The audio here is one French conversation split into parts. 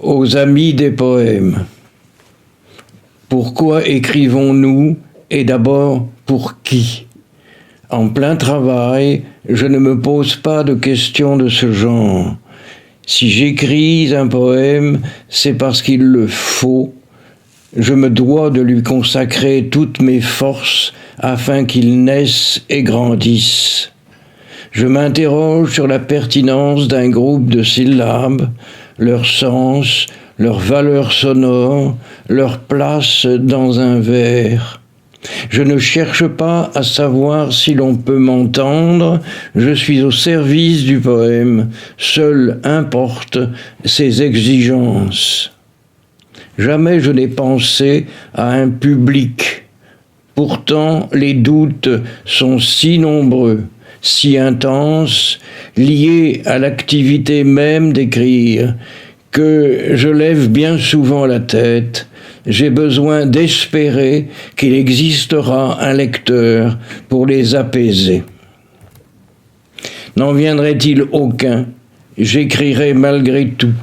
Aux amis des poèmes. Pourquoi écrivons-nous et d'abord pour qui? En plein travail, je ne me pose pas de questions de ce genre. Si j'écris un poème, c'est parce qu'il le faut. Je me dois de lui consacrer toutes mes forces afin qu'il naisse et grandisse. Je m'interroge sur la pertinence d'un groupe de syllabes, leur sens, leur valeur sonore, leur place dans un vers. Je ne cherche pas à savoir si l'on peut m'entendre, je suis au service du poème, seul importe ses exigences. Jamais je n'ai pensé à un public. Pourtant, les doutes sont si nombreux, si intenses, liés à l'activité même d'écrire, que je lève bien souvent la tête. J'ai besoin d'espérer qu'il existera un lecteur pour les apaiser. N'en viendrait-il aucun, j'écrirai malgré tout.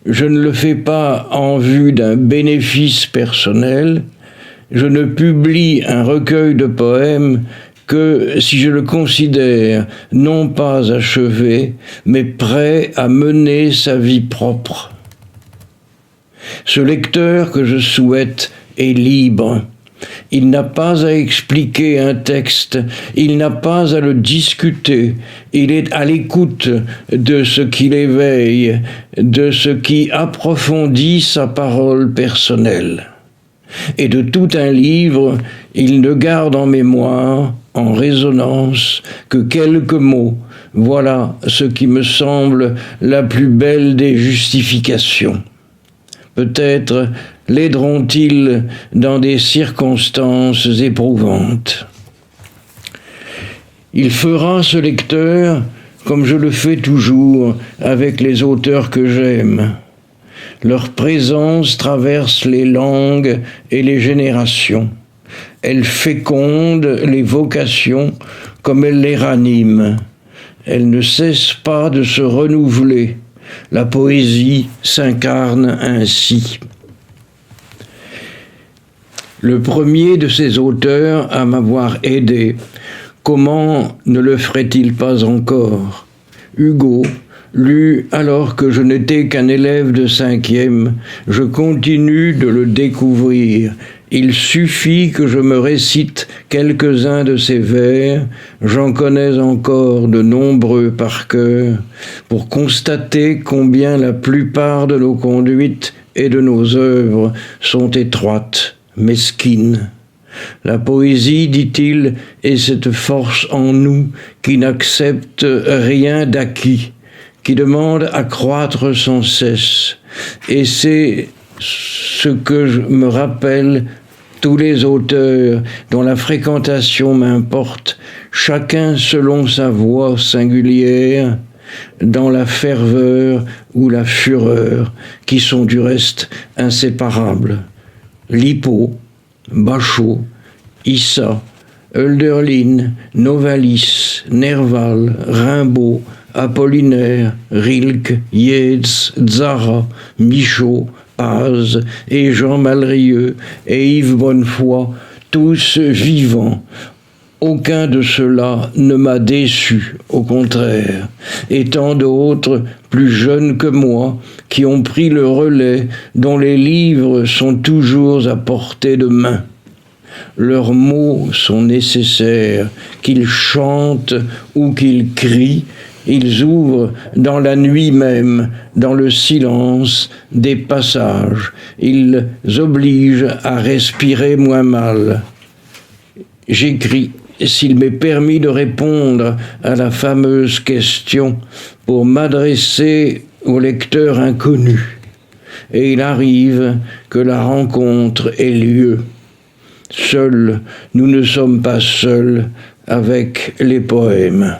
Je ne le fais pas en vue d'un bénéfice personnel. Je ne publie un recueil de poèmes que si je le considère non pas achevé, mais prêt à mener sa vie propre. Ce lecteur que je souhaite est libre. Il n'a pas à expliquer un texte, il n'a pas à le discuter, il est à l'écoute de ce qui l'éveille, de ce qui approfondit sa parole personnelle. Et de tout un livre, il ne garde en mémoire, en résonance, que quelques mots. Voilà ce qui me semble la plus belle des justifications. Peut-être l'aideront-ils dans des circonstances éprouvantes. Il fera ce lecteur comme je le fais toujours avec les auteurs que j'aime. Leur présence traverse les langues et les générations. Elle féconde les vocations comme elle les ranime. Elle ne cesse pas de se renouveler. La poésie s'incarne ainsi. Le premier de ces auteurs à m'avoir aidé, comment ne le ferait-il pas encore? Hugo, lu alors que je n'étais qu'un élève de 5e, je continue de le découvrir. Il suffit que je me récite quelques-uns de ses vers, j'en connais encore de nombreux par cœur, pour constater combien la plupart de nos conduites et de nos œuvres sont étroites, mesquines. La poésie, dit-il, est cette force en nous qui n'accepte rien d'acquis, qui demande à croître sans cesse. Et c'est ce que je me rappelle tous les auteurs dont la fréquentation m'importe, chacun selon sa voix singulière, dans la ferveur ou la fureur, qui sont du reste inséparables. Lippo, Bachot, Issa, Hölderlin, Novalis, Nerval, Rimbaud, Apollinaire, Rilke, Yeats, Zara, Michaud, Paz et Jean Malrieux et Yves Bonnefoy, tous vivants. Aucun de ceux-là ne m'a déçu, au contraire, et tant d'autres, plus jeunes que moi, qui ont pris le relais, dont les livres sont toujours à portée de main. Leurs mots sont nécessaires, qu'ils chantent ou qu'ils crient, ils ouvrent dans la nuit même, dans le silence, des passages. Ils obligent à respirer moins mal. J'écris, s'il m'est permis de répondre à la fameuse question, pour m'adresser au lecteur inconnu. Et il arrive que la rencontre ait lieu. Seuls, nous ne sommes pas seuls avec les poèmes.